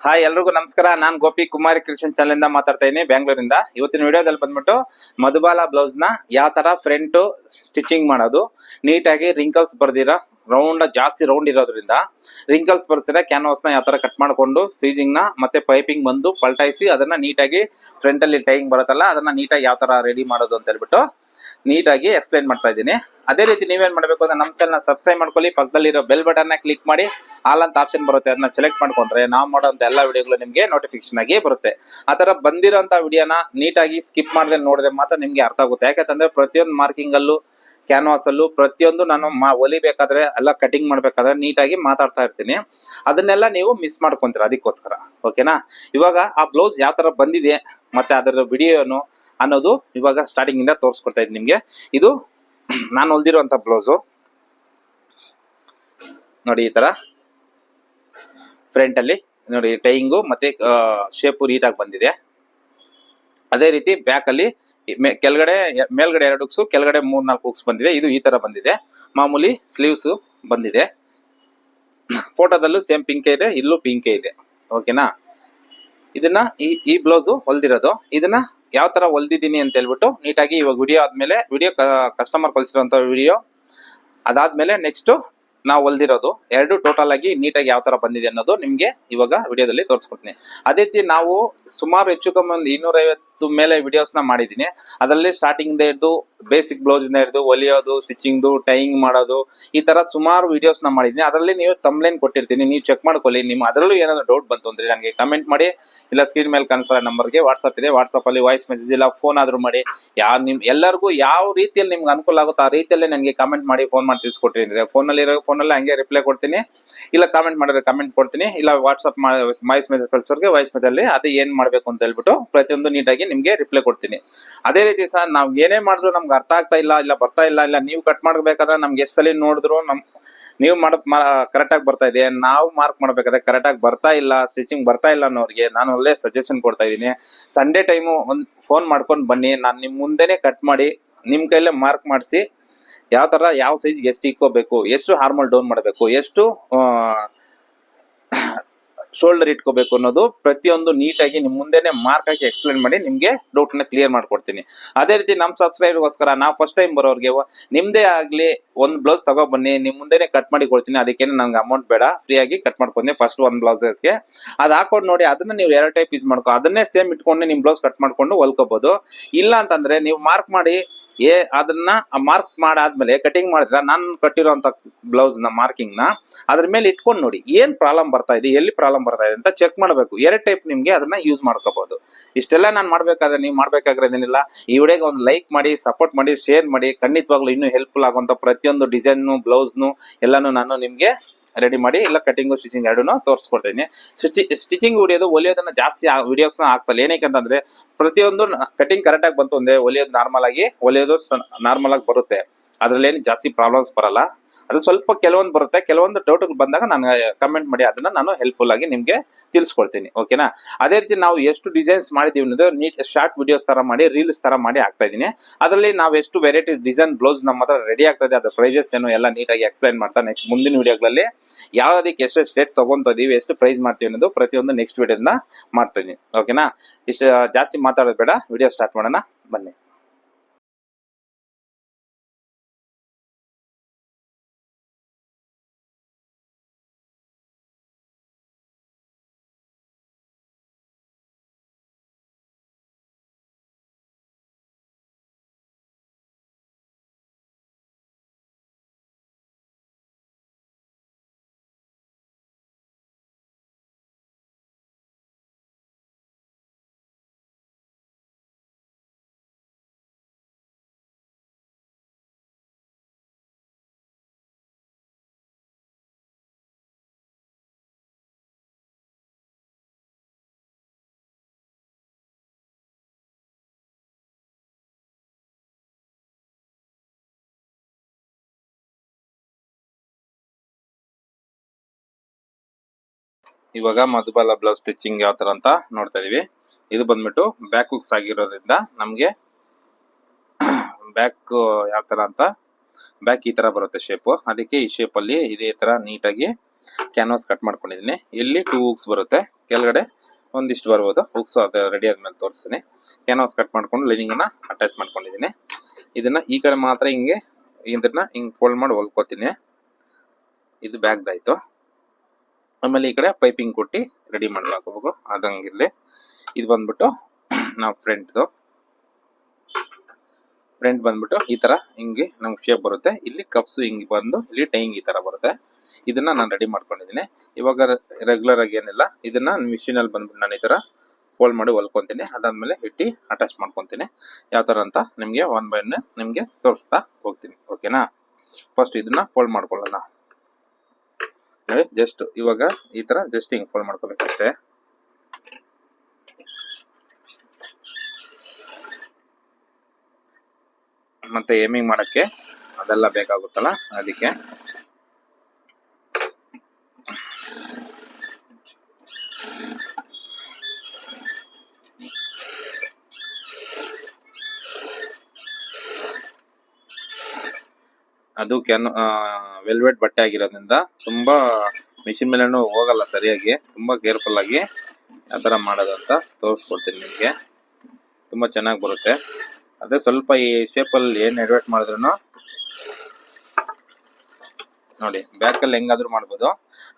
Hi ಎಲ್ರಿಗೂ ನಮಸ್ಕಾರ. ನಾನು ಗೋಪಿ ಕುಮಾರಿ ಕ್ರಿಶ್ಚಿಯನ್ ಚಾನಲ್ ಇಂದ ಮಾತಾಡ್ತಾ ಇದ್ದೀನಿ, ಬೆಂಗಳೂರಿಂದ. ಇವತ್ತಿನ ವಿಡಿಯೋದಲ್ಲಿ ಬಂದ್ಬಿಟ್ಟು ಮಧುಬಾಲ ಬ್ಲೌಸ್ ನ ಯಾವ ತರ ಫ್ರಂಟ್ ಸ್ಟಿಚಿಂಗ್ ಮಾಡೋದು, ನೀಟಾಗಿ ರಿಂಕಲ್ಸ್ ಬರ್ದಿರ ಜಾಸ್ತಿ ರೌಂಡ್ ಇರೋದ್ರಿಂದ ರಿಂಕಲ್ಸ್ ಬರ್ಸಿರ ಕ್ಯಾನ್ವಾಸ್ ನ ಯಾವ ತರ ಕಟ್ ಮಾಡ್ಕೊಂಡು ಫ್ರೀಜಿಂಗ್ ನ ಮತ್ತೆ ಪೈಪಿಂಗ್ ಬಂದು ಪಲ್ಟಾಯಿಸಿ ಅದನ್ನ ನೀಟಾಗಿ ಫ್ರಂಟ್ ಅಲ್ಲಿ ಟೈಯಿಂಗ್ ಬರುತ್ತಲ್ಲ ಅದನ್ನ ನೀಟಾಗಿ ಯಾವ ತರ ರೆಡಿ ಮಾಡೋದು ಅಂತ ಹೇಳ್ಬಿಟ್ಟು ನೀಟಾಗಿ ಎಕ್ಸ್ಪ್ಲೈನ್ ಮಾಡ್ತಾ ಇದ್ದೀನಿ. ಅದೇ ರೀತಿ ನೀವೇನ್ ಮಾಡ್ಬೇಕು ಅಂದ್ರೆ ನಮ್ಮ ಚಾನಲ್ ಸಬ್ಸ್ಕ್ರೈಬ್ ಮಾಡ್ಕೊಳ್ಳಿ, ಪಕ್ಕದಲ್ಲಿರೋ ಬೆಲ್ ಬಟನ್ ನ ಕ್ಲಿಕ್ ಮಾಡಿ ಆಲ್ ಅಂತ ಆಪ್ಷನ್ ಬರುತ್ತೆ, ಅದನ್ನ ಸೆಲೆಕ್ಟ್ ಮಾಡ್ಕೊಂಡ್ರೆ ನಾವು ಮಾಡೋಂತ ಎಲ್ಲಾ ವಿಡಿಯೋಗಳು ನಿಮ್ಗೆ ನೋಟಿಫಿಕೇಶನ್ ಆಗಿ ಬರುತ್ತೆ. ಆ ತರ ಬಂದಿರೋಂತ ವಿಡಿಯೋನ ನೀಟಾಗಿ ಸ್ಕಿಪ್ ಮಾಡದೆ ನೋಡಿದ್ರೆ ಮಾತ್ರ ನಿಮ್ಗೆ ಅರ್ಥ ಆಗುತ್ತೆ. ಯಾಕಂತಂದ್ರೆ ಪ್ರತಿಯೊಂದು ಮಾರ್ಕಿಂಗ್ ಅಲ್ಲೂ ಕ್ಯಾನ್ವಾಸ್ ಅಲ್ಲೂ ಪ್ರತಿಯೊಂದು ನಾನು ಹೊಲಿಬೇಕಾದ್ರೆ ಎಲ್ಲ ಕಟಿಂಗ್ ಮಾಡ್ಬೇಕಾದ್ರೆ ನೀಟಾಗಿ ಮಾತಾಡ್ತಾ ಇರ್ತೀನಿ, ಅದನ್ನೆಲ್ಲ ನೀವು ಮಿಸ್ ಮಾಡ್ಕೊಂತೀರ. ಅದಕ್ಕೋಸ್ಕರ ಓಕೆನಾ. ಇವಾಗ ಆ ಬ್ಲೌಸ್ ಯಾವ ತರ ಬಂದಿದೆ ಮತ್ತೆ ಅದರ ವಿಡಿಯೋನು ಅನ್ನೋದು ಇವಾಗ ಸ್ಟಾರ್ಟಿಂಗ್ ಇಂದ ತೋರಿಸ್ಕೊಡ್ತಾ ಇದ್ದೀನಿ ನಿಮ್ಗೆ. ಇದು ನಾನು ಹೊಲ್ದಿರುವಂತ ಬ್ಲೌಸು ನೋಡಿ, ಈ ತರ ಫ್ರಂಟ್ ಅಲ್ಲಿ ನೋಡಿ ಟೈಯಿಂಗು ಮತ್ತೆ ಶೇಪು ನೀಟಾಗಿ ಬಂದಿದೆ. ಅದೇ ರೀತಿ ಬ್ಯಾಕ್ ಅಲ್ಲಿ ಕೆಳಗಡೆ ಮೇಲ್ಗಡೆ 2 ಹುಕ್ಸ್, ಕೆಳಗಡೆ 3-4 ಹುಕ್ಸ್ ಬಂದಿದೆ. ಇದು ಈ ತರ ಬಂದಿದೆ. ಮಾಮೂಲಿ ಸ್ಲೀವ್ಸ್ ಬಂದಿದೆ. ಫೋಟೋದಲ್ಲೂ ಸೇಮ್ ಪಿಂಕ್ ಇದೆ, ಇಲ್ಲೂ ಪಿಂಕ್ ಇದೆ. ಓಕೆನಾ. ಇದನ್ನ ಈ ಬ್ಲೌಸ್ ಹೊಲ್ದಿರೋದು. ಇದನ್ನ ಯಾವ ತರ ಹೊಲ್ದಿದ್ದೀನಿ ಅಂತ ಹೇಳ್ಬಿಟ್ಟು ನೀಟಾಗಿ ಇವಾಗ ವಿಡಿಯೋ ಕಸ್ಟಮರ್ ಕಳಿಸಿರುವಂತ ವಿಡಿಯೋ ಅದಾದ್ಮೇಲೆ ನೆಕ್ಸ್ಟ್ ನಾವು ಹೊಲ್ದಿರೋದು ಎರಡು ಟೋಟಲ್ ಆಗಿ ನೀಟಾಗಿ ಯಾವ ತರ ಬಂದಿದೆ ಅನ್ನೋದು ನಿಮ್ಗೆ ಇವಾಗ ವಿಡಿಯೋದಲ್ಲಿ ತೋರಿಸ್ಕೊಡ್ತೀನಿ. ಅದೇ ರೀತಿ ನಾವು ಸುಮಾರು ಹೆಚ್ಚು ಕಮ್ಮಿ ಒಂದು 250 ಮೇಲೆ ವಿಡಿಯೋಸ್ ನ ಮಾಡಿದೀನಿ. ಅದರಲ್ಲಿ ಸ್ಟಾರ್ಟಿಂಗ್ ಇಂದ ಹಿಡಿದು ಬೇಸಿಕ್ ಬ್ಲೌಸ್ ಇಂದ ಹಿಡಿದು ಹೊಲಿಯೋದು, ಸ್ಟಿಚಿಂಗ್, ಟೈಯಿಂಗ್ ಮಾಡೋದು, ಈ ತರ ಸುಮಾರು ವಿಡಿಯೋಸ್ ನ ಮಾಡಿದೀನಿ. ಅದರಲ್ಲಿ ನೀವು ತಮ್ಲೈನ್ ಕೊಟ್ಟಿರ್ತೀನಿ, ನೀವು ಚೆಕ್ ಮಾಡ್ಕೊಳ್ಳಿ. ನಿಮ್ಮ ಅದರಲ್ಲೂ ಏನಾದ್ರು ಡೌಟ್ ಬಂತು ಅಂದ್ರೆ ನನಗೆ ಕಮೆಂಟ್ ಮಾಡಿ, ಇಲ್ಲ ಸ್ಕ್ರೀನ್ ಮೇಲೆ ಕಾಣಿಸೋ ನಂಬರ್ಗೆ ವಾಟ್ಸ್ಆಪ್ ಇದೆ, ವಾಟ್ಸ್ಆಪ್ ಅಲ್ಲಿ ವಾಯ್ಸ್ ಮೆಸೇಜ್ ಇಲ್ಲ ಫೋನ್ ಆದ್ರೂ ಮಾಡಿ. ಎಲ್ಲರಿಗೂ ಯಾವ ರೀತಿಯಲ್ಲಿ ನಿಮ್ಗೆ ಅನುಕೂಲ ಆಗುತ್ತೋ ಆ ರೀತಿಯಲ್ಲೇ ನನಗೆ ಕಮೆಂಟ್ ಮಾಡಿ ಫೋನ್ ಮಾಡಿ ತಿಳಿಸ್ಕೊಟ್ರಿ ಅಂದ್ರೆ ಫೋನಲ್ಲಿ ಹಂಗೆ ರಿಪ್ಲೈ ಕೊಡ್ತೀನಿ, ಇಲ್ಲ ಕಾಮೆಂಟ್ ಮಾಡಿದ್ರೆ ಕಮೆಂಟ್ ಕೊಡ್ತೀನಿ, ಇಲ್ಲ ವಾಟ್ಸ್ಆಪ್ ವಾಯ್ಸ್ ಮೆಸೇಜ್ ಕಳ್ಸೋರ್ಗೆ ವಾಯ್ಸ್ ಮೆಸೇಜ್ ಅಲ್ಲಿ ಅದು ಏನ್ ಮಾಡ್ಬೇಕು ಅಂತ ಹೇಳ್ಬಿಟ್ಟು ಪ್ರತಿಯೊಂದು ನೀಟಾಗಿ ನಿಮ್ಗೆ ರಿಪ್ಲೈ ಕೊಡ್ತೀನಿ. ಅದೇ ರೀತಿ ಸರ್ ನಾವ್ ಏನೇ ಮಾಡಿದ್ರು ನಮ್ಗೆ ಅರ್ಥ ಆಗ್ತಾ ಇಲ್ಲ, ಇಲ್ಲ ಬರ್ತಾ ಇಲ್ಲ, ಇಲ್ಲ ನೀವು ಕಟ್ ಮಾಡ್ಬೇಕಾದ್ರೆ ನಮ್ಗೆ ಎಷ್ಟು ಸಲ ನೋಡಿದ್ರು ನೀವು ಕರೆಕ್ಟ್ ಆಗಿ ಬರ್ತಾ ಇದೆ, ನಾವು ಮಾರ್ಕ್ ಮಾಡ್ಬೇಕಾದ್ರೆ ಕರೆಕ್ಟ್ ಆಗಿ ಬರ್ತಾ ಇಲ್ಲ, ಸ್ಟಿಚಿಂಗ್ ಬರ್ತಾ ಇಲ್ಲ ಅನ್ನೋರಿಗೆ ನಾನು ಒಳ್ಳೆ ಸಜೆಷನ್ ಕೊಡ್ತಾ ಇದ್ದೀನಿ. ಸಂಡೇ ಟೈಮು ಒಂದು ಫೋನ್ ಮಾಡ್ಕೊಂಡು ಬನ್ನಿ, ನಾನು ನಿಮ್ ಮುಂದೆನೆ ಕಟ್ ಮಾಡಿ ನಿಮ್ ಕೈಲೇ ಮಾರ್ಕ್ ಮಾಡಿಸಿ ಯಾವ ತರ ಯಾವ ಸೈಜ್ಗೆ ಎಷ್ಟು ಇಟ್ಕೋಬೇಕು, ಎಷ್ಟು ಹಾರ್ಮಲ್ ಡೌನ್ ಮಾಡಬೇಕು, ಎಷ್ಟು ಶೋಲ್ಡರ್ ಇಟ್ಕೋಬೇಕು ಅನ್ನೋದು ಪ್ರತಿಯೊಂದು ನೀಟಾಗಿ ನಿಮ್ ಮುಂದೆನೆ ಮಾರ್ಕ್ ಹಾಕಿ ಎಕ್ಸ್ಪ್ಲೇನ್ ಮಾಡಿ ನಿಮ್ಗೆ ಡೌಟ್ ನ ಕ್ಲಿಯರ್ ಮಾಡ್ಕೊಡ್ತೀನಿ. ಅದೇ ರೀತಿ ನಮ್ ಸಬ್ಸ್ಕ್ರೈಬರ್ಗೋಸ್ಕರ ನಾವು ಫಸ್ಟ್ ಟೈಮ್ ಬರೋರ್ಗೆ ನಿಮ್ದೇ ಆಗ್ಲಿ ಒಂದ್ ಬ್ಲೌಸ್ ತಗೋ ಬನ್ನಿ, ನಿಮ್ ಮುಂದೆನೆ ಕಟ್ ಮಾಡಿ ಕೊಡ್ತೀನಿ. ಅದಕ್ಕೇನೆ ನಂಗೆ ಅಮೌಂಟ್ ಬೇಡ, ಫ್ರೀ ಆಗಿ ಕಟ್ ಮಾಡ್ಕೊಂಡೆ ಫಸ್ಟ್ ಒಂದು ಬ್ಲೌಸ್ಗೆ ಅದ್ ಹಾಕೊಂಡು ನೋಡಿ. ಅದನ್ನ ನೀವು 2 ಟೈಪ್ ಯೂಸ್ ಮಾಡ್ಕೊ, ಅದನ್ನೇ ಸೇಮ್ ಇಟ್ಕೊಂಡು ನಿಮ್ ಬ್ಲೌಸ್ ಕಟ್ ಮಾಡ್ಕೊಂಡು ಹೊಲ್ಕೋಬಹುದು. ಇಲ್ಲ ಅಂತಂದ್ರೆ ನೀವು ಮಾರ್ಕ್ ಮಾಡಿ ಅದನ್ನ ಮಾರ್ಕ್ ಮಾಡಾದ್ಮೇಲೆ ಕಟಿಂಗ್ ಮಾಡಿದ್ರ ನಾನು ಕಟ್ಟಿರೋಂತ ಬ್ಲೌಸ್ ನ ಮಾರ್ಕಿಂಗ್ ನ ಅದ್ರ ಮೇಲೆ ಇಟ್ಕೊಂಡು ನೋಡಿ ಏನ್ ಪ್ರಾಬ್ಲಮ್ ಬರ್ತಾ ಇದೆ, ಎಲ್ಲಿ ಪ್ರಾಬ್ಲಮ್ ಬರ್ತಾ ಇದೆ ಅಂತ ಚೆಕ್ ಮಾಡಬೇಕು. 2 ಟೈಪ್ ನಿಮ್ಗೆ ಅದನ್ನ ಯೂಸ್ ಮಾಡ್ಕೋಬಹುದು. ಇಷ್ಟೆಲ್ಲ ನಾನು ಮಾಡ್ಬೇಕಾದ್ರೆ ನೀವು ಮಾಡ್ಬೇಕಾಗಿರೋದೇನಿಲ್ಲ, ಈ ವಿಡಿಯೋಗೆ ಒಂದು ಲೈಕ್ ಮಾಡಿ, ಸಪೋರ್ಟ್ ಮಾಡಿ, ಶೇರ್ ಮಾಡಿ. ಖಂಡಿತವಾಗ್ಲೂ ಇನ್ನೂ ಹೆಲ್ಪ್ಫುಲ್ ಆಗುವಂತ ಪ್ರತಿಯೊಂದು ಡಿಸೈನ್ ಬ್ಲೌಸ್ನು ಎಲ್ಲಾನು ನಾನು ನಿಮ್ಗೆ ರೆಡಿ ಮಾಡಿ ಇಲ್ಲ ಕಟಿಂಗು ಸ್ಟಿಚಿಂಗ್ ಎರಡೂ ತೋರಿಸ್ಕೊಡ್ತೀನಿ. ಸ್ಟಿಚಿಂಗ್ ಹೊಲಿಯೋದನ್ನ ಜಾಸ್ತಿ ವಿಡಿಯೋಸ್ ನ ಆಗ್ತಲ್ಲ. ಏನಕ್ಕೆ ಅಂತಂದ್ರೆ ಪ್ರತಿಯೊಂದು ಕಟಿಂಗ್ ಕರೆಕ್ಟ್ ಆಗಿ ಬಂತು ಅಂದ್ರೆ ಹೊಲಿಯೋದು ನಾರ್ಮಲ್ ಆಗಿ ಬರುತ್ತೆ. ಅದ್ರಲ್ಲಿ ಏನು ಜಾಸ್ತಿ ಪ್ರಾಬ್ಲಮ್ಸ್ ಬರಲ್ಲ. ಅದು ಸ್ವಲ್ಪ ಕೆಲವೊಂದು ಬರುತ್ತೆ, ಕೆಲವೊಂದು ಡೌಟ್ ಬಂದಾಗ ನಾನು ಕಮೆಂಟ್ ಮಾಡಿ ಅದನ್ನ ನಾನು ಹೆಲ್ಪ್ಫುಲ್ ಆಗಿ ನಿಮ್ಗೆ ತಿಳಿಸ್ಕೊಡ್ತೀನಿ. ಓಕೆನಾ. ಅದೇ ರೀತಿ ನಾವು ಎಷ್ಟು ಡಿಸೈನ್ಸ್ ಮಾಡಿದೀವಿ ಅನ್ನೋದು ನೀಟ್ ಶಾರ್ಟ್ ವಿಡಿಯೋಸ್ ತರ ಮಾಡಿ ರೀಲ್ಸ್ ತರ ಮಾಡಿ ಆಗ್ತಾ ಇದೀನಿ. ಅದರಲ್ಲಿ ನಾವು ಎಷ್ಟು ವೆರೈಟಿ ಡಿಸೈನ್ ಬ್ಲೌಸ್ ನಮ್ಮ ಹತ್ರ ರೆಡಿ ಆಗ್ತದೆ, ಅದ್ರ ಪ್ರೈಸಸ್ ಏನು ಎಲ್ಲ ನೀಟಾಗಿ ಎಕ್ಸ್ಪ್ಲೈನ್ ಮಾಡ್ತಾ ನೆಕ್ಸ್ಟ್ ಮುಂದಿನ ವಿಡಿಯೋಗಳಲ್ಲಿ ಯಾವ್ದಕ್ಕೆ ಎಷ್ಟು ಸ್ಟೇಟ್ ತಗೊಂತ ಇದೀವಿ, ಎಷ್ಟು ಪ್ರೈಸ್ ಮಾಡ್ತೀವಿ ಅನ್ನೋದು ಪ್ರತಿಯೊಂದು ನೆಕ್ಸ್ಟ್ ವಿಡಿಯೋನ ಮಾಡ್ತೀನಿ. ಓಕೆನಾ. ಇಷ್ಟು ಜಾಸ್ತಿ ಮಾತಾಡೋದು ಬೇಡ, ವಿಡಿಯೋ ಸ್ಟಾರ್ಟ್ ಮಾಡೋಣ ಬನ್ನಿ. ಇವಾಗ ಮಧುಬಾಲ ಬ್ಲೌಸ್ ಸ್ಟಿಚಿಂಗ್ ಯಾವ ತರ ಅಂತ ನೋಡ್ತಾ ಇದೀವಿ. ಇದು ಬಂದ್ಬಿಟ್ಟು ಬ್ಯಾಕ್ ಹುಕ್ಸ್ ಆಗಿರೋದ್ರಿಂದ ನಮ್ಗೆ ಬ್ಯಾಕ್ ಯಾವ ತರ ಅಂತ ಬ್ಯಾಕ್ ಈ ತರ ಬರುತ್ತೆ ಶೇಪು. ಅದಕ್ಕೆ ಈ ಶೇಪಲ್ಲಿ ಇದೇ ತರ ನೀಟಾಗಿ ಕ್ಯಾನ್ವಾಸ್ ಕಟ್ ಮಾಡ್ಕೊಂಡಿದ್ದೀನಿ. ಇಲ್ಲಿ 2 ಹೂಕ್ಸ್ ಬರುತ್ತೆ, ಕೆಳಗಡೆ ಒಂದಿಷ್ಟು ಬರ್ಬೋದು ಹೂಕ್ಸ್. ಅದು ರೆಡಿ ಆದ್ಮೇಲೆ ತೋರಿಸ್ತೀನಿ. ಕ್ಯಾನ್ವಾಸ್ ಕಟ್ ಮಾಡ್ಕೊಂಡು ಲೈನಿಂಗ್ನ ಅಟ್ಯಾಚ್ ಮಾಡ್ಕೊಂಡಿದ್ದೀನಿ. ಇದನ್ನ ಈ ಕಡೆ ಮಾತ್ರ ಹಿಂಗೆ ಇದನ್ನ ಹಿಂಗೆ ಫೋಲ್ಡ್ ಮಾಡಿ ಹೊಲ್ಕೋತೀನಿ. ಇದು ಬ್ಯಾಗ್ದಾಯ್ತು. ಆಮೇಲೆ ಈ ಕಡೆ ಪೈಪಿಂಗ್ ಕೊಟ್ಟು ರೆಡಿ ಮಾಡ್ಲಾಕೋಬೇಕು ಅದಂಗಿರ್ಲಿ. ಇದು ಬಂದ್ಬಿಟ್ಟು ನಾವು ಫ್ರಂಟ್ ಬಂದ್ಬಿಟ್ಟು ಈ ತರ ಹಿಂಗೆ ನಮ್ಗೆ ಶೇಪ್ ಬರುತ್ತೆ. ಇಲ್ಲಿ ಕಪ್ಸ್ ಹಿಂಗೆ ಬಂದು ಇಲ್ಲಿ ಟೈಂಗ್ ಈ ತರ ಬರುತ್ತೆ. ಇದನ್ನ ನಾನು ರೆಡಿ ಮಾಡ್ಕೊಂಡಿದ್ದೀನಿ. ಇವಾಗ ರೆಗ್ಯುಲರ್ ಆಗಿ ಏನಿಲ್ಲ, ಇದನ್ನ ಮಿಷಿನ್ ಅಲ್ಲಿ ಬಂದ್ಬಿಟ್ಟು ನಾನು ಈ ತರ ಫೋಲ್ಡ್ ಮಾಡಿ ಹೊಲ್ಕೊಂತೀನಿ. ಅದಾದ್ಮೇಲೆ ಇಟ್ಟು ಅಟ್ಯಾಚ್ ಮಾಡ್ಕೊಂತೀನಿ. ಯಾವ ತರ ಅಂತ ನಿಮ್ಗೆ ಒನ್ ಬೈ ಒನ್ ನಿಮ್ಗೆ ತೋರಿಸ್ತಾ ಹೋಗ್ತೀನಿ. ಓಕೆನಾ? ಫಸ್ಟ್ ಇದನ್ನ ಫೋಲ್ಡ್ ಮಾಡ್ಕೊಳ್ಳೋಣ. ಜಸ್ಟ್ ಇವಾಗ ಈ ತರ ಜಸ್ಟ್ ಹಿಂಗ್ ಫೋಲ್ಡ್ ಮಾಡ್ಕೋಬೇಕಷ್ಟೇ. ಮತ್ತೆ ಏಮಿಂಗ್ ಮಾಡಕ್ಕೆ ಅದೆಲ್ಲ ಬೇಕಾಗುತ್ತಲ್ಲ, ಅದಕ್ಕೆ ಅದು ವೆಲ್ವೆಟ್ ಬಟ್ಟೆ ಆಗಿರೋದ್ರಿಂದ ತುಂಬಾ ಮಿಷಿನ್ ಮೇಲೆನೂ ಹೋಗಲ್ಲ ಸರಿಯಾಗಿ. ತುಂಬಾ ಕೇರ್ಫುಲ್ ಆಗಿ ಯಾವ ತರ ಮಾಡೋದು ಅಂತ ತೋರಿಸ್ಕೊಡ್ತೀನಿ ನಿಮ್ಗೆ. ತುಂಬಾ ಚೆನ್ನಾಗಿ ಬರುತ್ತೆ. ಅದೇ ಸ್ವಲ್ಪ ಈ ಶೇಪ್ ಅಲ್ಲಿ ಏನ್ ಎಡ್ವರ್ಟ್ ಮಾಡಿದ್ರು ನೋಡಿ, ಬ್ಯಾಕ್ ಅಲ್ಲಿ ಹೆಂಗಾದ್ರೂ ಮಾಡ್ಬೋದು.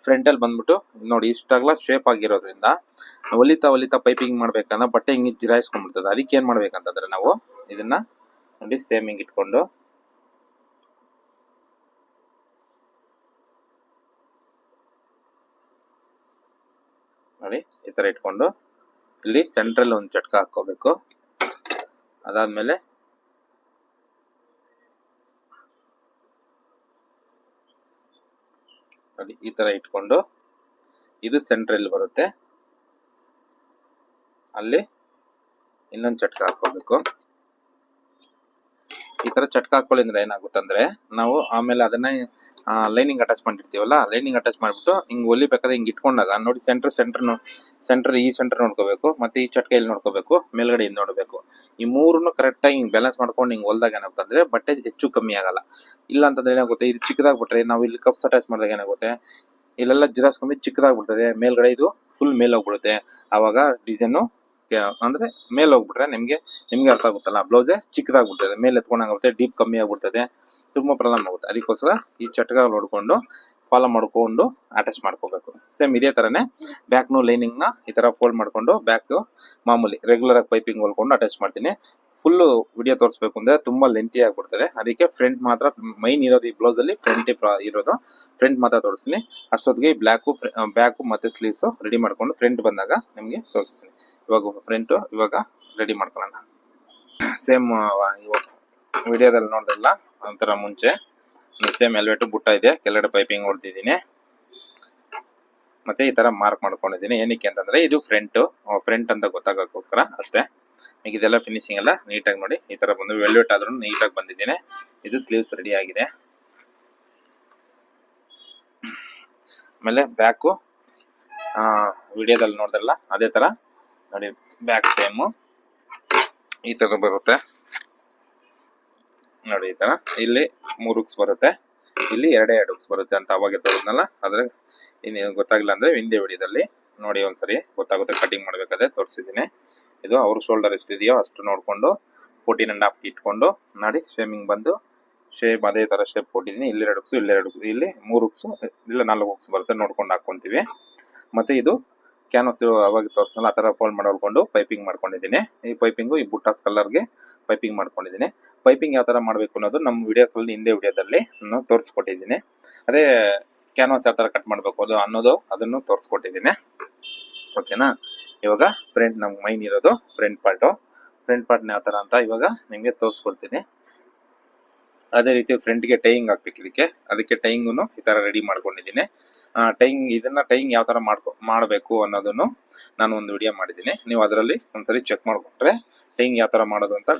ಫ್ರಂಟ್ ಅಲ್ಲಿ ಬಂದ್ಬಿಟ್ಟು ನೋಡಿ ಇಷ್ಟಾಗ್ಲ ಶೇಪ್ ಆಗಿರೋದ್ರಿಂದ ಹೊಲಿತಾ ಪೈಪಿಂಗ್ ಮಾಡ್ಬೇಕಂದ್ರೆ ಬಟ್ಟೆ ಹಿಂಗೆ ಜಿರಾಯಿಸ್ಕೊಂಡ್ಬಿಡ್ತದೆ. ಅದಕ್ಕೆ ಏನ್ ಮಾಡ್ಬೇಕಂತಂದ್ರೆ ನಾವು ಇದನ್ನ ನೋಡಿ ಸೇಮ್ ಹಿಂಗ್ ಇಟ್ಕೊಂಡು ನೋಡಿ ಈ ತರ ಇಟ್ಕೊಂಡು ಇಲ್ಲಿ ಸೆಂಟ್ರಲ್ ಒಂದು ಚಟ್ಕ ಹಾಕೋಬೇಕು. ಅದಾದ್ಮೇಲೆ ನೋಡಿ ಈ ತರ ಇಟ್ಕೊಂಡು ಇದು ಸೆಂಟ್ರಲ್ ಬರುತ್ತೆ, ಅಲ್ಲಿ ಇನ್ನೊಂದು ಚಟ್ಕ ಹಾಕೋಬೇಕು. ಈ ತರ ಚಟ್ಕ ಹಾಕೊಳ್ಳಿದ್ರೆ ಏನಾಗುತ್ತಂದ್ರೆ ನಾವು ಆಮೇಲೆ ಅದನ್ನ ಲೈನಿಂಗ್ ಅಟ್ಯಾಚ್ ಮಾಡಿರ್ತೀವಲ್ಲ, ಲೈನಿಂಗ್ ಅಟ್ಯಾಚ್ ಮಾಡ್ಬಿಟ್ಟು ಹಿಂಗ್ ಹೊಲಿಬೇಕಾದ್ರೆ ಹಿಂಗ್ ಇಟ್ಕೊಂಡಾಗ ನೋಡಿ ಸೆಂಟರ್ ಈ ಸೆಂಟರ್ ನೋಡ್ಕೋಬೇಕು, ಮತ್ತೆ ಈ ಚಟ್ಕ ಇಲ್ಲಿ ನೋಡ್ಕೋಬೇಕು, ಮೇಲ್ಗಡೆ ಇಲ್ಲಿ ನೋಡ್ಬೇಕು. ಈ ಮೂರನ್ನು ಕರೆಕ್ಟ್ ಆಗಿ ಹಿಂಗ್ ಬ್ಯಾಲೆನ್ಸ್ ಮಾಡ್ಕೊಂಡು ಹಿಂಗ್ ಹೊಲ್ದಾಗ ಏನಾಗುತ್ತಂದ್ರೆ ಬಟ್ಟೆ ಹೆಚ್ಚು ಕಮ್ಮಿ ಆಗಲ್ಲ. ಇಲ್ಲ ಅಂತಂದ್ರೆ ಏನಾಗುತ್ತೆ, ಇದು ಚಿಕ್ಕದಾಗ್ಬಿಟ್ರೆ ನಾವು ಇಲ್ಲಿ ಕಪ್ಸ್ ಅಟ್ಯಾಚ್ ಮಾಡಿದಾಗ ಏನಾಗುತ್ತೆ, ಇಲ್ಲೆಲ್ಲ ಜಿರಾಸ್ಕೊಂಡ್ಬಿಟ್ಟು ಚಿಕ್ಕದಾಗ್ಬಿಡ್ತದೆ, ಮೇಲ್ಗಡೆ ಇದು ಫುಲ್ ಮೇಲ್ ಹೋಗ್ಬಿಡುತ್ತೆ. ಆವಾಗ ಡಿಸೈನು ಅಂದ್ರೆ ಮೇಲೆ ಹೋಗ್ಬಿಟ್ರೆ ನಿಮ್ಗೆ ಅರ್ಥ ಆಗುತ್ತಲ್ಲ, ಬ್ಲೌಸೇ ಚಿಕ್ಕದಾಗ್ಬಿಡ್ತದೆ, ಮೇಲೆ ಎತ್ಕೊಂಡಾಗುತ್ತೆ, ಡೀಪ್ ಕಮ್ಮಿ ಆಗ್ಬಿಡ್ತದೆ, ತುಂಬಾ ಪ್ರಾಬ್ಲಮ್ ಆಗುತ್ತೆ. ಅದಕ್ಕೋಸ್ಕರ ಈ ಚಟ್ಕ ನೋಡ್ಕೊಂಡು ಫಾಲೋ ಮಾಡ್ಕೊಂಡು ಅಟ್ಯಾಚ್ ಮಾಡ್ಕೋಬೇಕು. ಸೇಮ್ ಇದೇ ತರನೇ ಬ್ಯಾಕ್ನು ಲೈನಿಂಗ್ ನ ಈ ತರ ಫೋಲ್ಡ್ ಮಾಡ್ಕೊಂಡು ಬ್ಯಾಕ್ ಮಾಮೂಲಿ ರೆಗ್ಯುಲರ್ ಆಗಿ ಪೈಪಿಂಗ್ ಹೊಲ್ಕೊಂಡು ಅಟ್ಯಾಚ್ ಮಾಡ್ತೀನಿ. ಫುಲ್ ವಿಡಿಯೋ ತೋರಿಸ್ಬೇಕು ಅಂದ್ರೆ ತುಂಬಾ ಲೆಂತಿ ಆಗ್ಬಿಡ್ತದೆ. ಅದಕ್ಕೆ ಫ್ರಂಟ್ ಮಾತ್ರ ಮೈನ್ ಇರೋದು ಈ ಬ್ಲೌಸ್ ಅಲ್ಲಿ ಫ್ರಂಟ್ ಇರೋದು, ಫ್ರಂಟ್ ಮಾತ್ರ ತೋರಿಸ್ತೀನಿ. ಅಷ್ಟೊತ್ತಿಗೆ ಬ್ಯಾಕು ಮತ್ತೆ ಸ್ಲೀವ್ಸ್ ರೆಡಿ ಮಾಡ್ಕೊಂಡು ಫ್ರಂಟ್ ಬಂದಾಗ ನಿಮ್ಗೆ ತೋರಿಸ್ತೀನಿ. ಇವಾಗ ಫ್ರಂಟ್ ಇವಾಗ ರೆಡಿ ಮಾಡ್ಕೊಳ್ಳೋಣ. ಸೇಮ್ ವಿಡಿಯೋದಲ್ಲಿ ನೋಡಿದ್ರಲ್ಲ ಒಂಥರ ಮುಂಚೆ ಸೇಮ್ ಎಲ್ವೆಟ್ ಬುಟ್ಟ ಇದೆ, ಕೆಳಗಡೆ ಪೈಪಿಂಗ್ ಹೊಡೆದಿದ್ದೀನಿ, ಮತ್ತೆ ಈ ತರ ಮಾರ್ಕ್ ಮಾಡ್ಕೊಂಡಿದ್ದೀನಿ. ಏನಕ್ಕೆ ಅಂತಂದ್ರೆ ಇದು ಫ್ರಂಟ್ ಅಂತ ಗೊತ್ತಾಗೋಕ್ಕೋಸ್ಕರ ಅಷ್ಟೇ. ಈಗ ಇದೆಲ್ಲ ಫಿನಿಶಿಂಗ್ ಎಲ್ಲ ನೀಟಾಗಿ ನೋಡಿ ಈ ತರ ಬಂದು ವೆಲ್ವೆಟ್ ಆದ್ರೂ ನೀಟಾಗಿ ಬಂದಿದ್ದೀನಿ. ಇದು ಸ್ಲೀವ್ಸ್ ರೆಡಿ ಆಗಿದೆ. ಆಮೇಲೆ ಬ್ಯಾಕು ವಿಡಿಯೋದಲ್ಲಿ ನೋಡಿದ್ರಲ್ಲ ಅದೇ ತರ ನೋಡಿ, ಬ್ಯಾಕ್ ಸೇಮ್ ಈ ತರ ಬರುತ್ತೆ ನೋಡಿ. ಈ ತರ ಇಲ್ಲಿ 3 ಹೂಕ್ಸ್ ಬರುತ್ತೆ, ಇಲ್ಲಿ 2 ಹೂಕ್ಸ್ ಬರುತ್ತೆ ಅಂತ ಅವಾಗ ತೋರಿದ್ನಲ್ಲ. ಆದ್ರೆ ಇನ್ನು ಗೊತ್ತಾಗಿಲ್ಲ ಅಂದ್ರೆ ಹಿಂದೆ ವಿಡಿಯೋದಲ್ಲಿ ನೋಡಿ ಒಂದ್ಸರಿ ಗೊತ್ತಾಗುತ್ತೆ. ಕಟಿಂಗ್ ಮಾಡ್ಬೇಕಾದ್ರೆ ತೋರಿಸಿದ್ದೀನಿ. ಇದು ಅವ್ರ ಶೋಲ್ಡರ್ ಎಷ್ಟಿದೆಯೋ ಅಷ್ಟು ನೋಡ್ಕೊಂಡು 14.5 ಇಟ್ಕೊಂಡು ನೋಡಿ ಶೇಮಿಂಗ್ ಬಂದು ಶೇಪ್ ಅದೇ ತರ ಶೇಪ್ ಕೊಟ್ಟಿದ್ದೀನಿ. ಇಲ್ಲಿ 2 ಹೂಕ್ಸ್, ಇಲ್ಲಿ 2 ಹೂಕ್ಸ್, ಇಲ್ಲಿ 3 ಹೂಕ್ಸ್, ಇಲ್ಲ 4 ಹೂಕ್ಸ್ ಬರುತ್ತೆ ನೋಡ್ಕೊಂಡು ಹಾಕೊಂತೀವಿ. ಮತ್ತೆ ಇದು ಕ್ಯಾನ್ವಾಸ್ ಅವಾಗ ತೋರಿಸ್ನಲ್ಲ ಆ ತರ ಫೋಲ್ಡ್ ಮಾಡ್ಕೊಂಡು ಪೈಪಿಂಗ್ ಮಾಡ್ಕೊಂಡಿದ್ದೀನಿ. ಈ ಪೈಪಿಂಗು ಈ ಬುಟ್ಟಾಸ್ ಕಲರ್ಗೆ ಪೈಪಿಂಗ್ ಮಾಡ್ಕೊಂಡಿದ್ದೀನಿ. ಪೈಪಿಂಗ್ ಯಾವ ತರ ಮಾಡ್ಬೇಕು ಅನ್ನೋದು ನಮ್ಮ ವಿಡಿಯೋಸ್ ಅಲ್ಲಿ ಹಿಂದೆ ವಿಡಿಯೋದಲ್ಲಿ ನಾನು ತೋರಿಸ್ಕೊಟ್ಟಿದ್ದೀನಿ. ಅದೇ ಕ್ಯಾನ್ವಾಸ್ ಯಾವ ತರ ಕಟ್ ಮಾಡ್ಬೇಕು ಅದನ್ನು ತೋರಿಸ್ಕೊಟ್ಟಿದ್ದೀನಿ. ಓಕೆನಾ? ಇವಾಗ ಫ್ರಂಟ್ ನಮ್ಗೆ ಮೈನ್ ಇರೋದು ಫ್ರಂಟ್ ಪಾರ್ಟ್ನ ಯಾವ ತರ ಅಂತ ಇವಾಗ ನಿಮ್ಗೆ ತೋರಿಸ್ಕೊಡ್ತೀನಿ. ಅದೇ ರೀತಿ ಫ್ರಂಟ್ಗೆ ಟೈಯಿಂಗ್ ಹಾಕ್ಬೇಕು. ಅದಕ್ಕೆ ಟೈಯಿಂಗು ಈ ತರ ರೆಡಿ ಮಾಡ್ಕೊಂಡಿದ್ದೀನಿ. ಟೈಯಿಂಗ್ ಯಾವ ತರ ಮಾಡಬೇಕು ಅನ್ನೋದನ್ನು ನಾನು ಒಂದು ವಿಡಿಯೋ ಮಾಡಿದ್ದೀನಿ. ನೀವು ಅದರಲ್ಲಿ ಒಂದ್ಸರಿ ಚೆಕ್ ಮಾಡ್ಕೊಂಡ್ರೆ ಟೈಯಿಂಗ್ ಯಾವ ತರ ಮಾಡೋದು ಅಂತ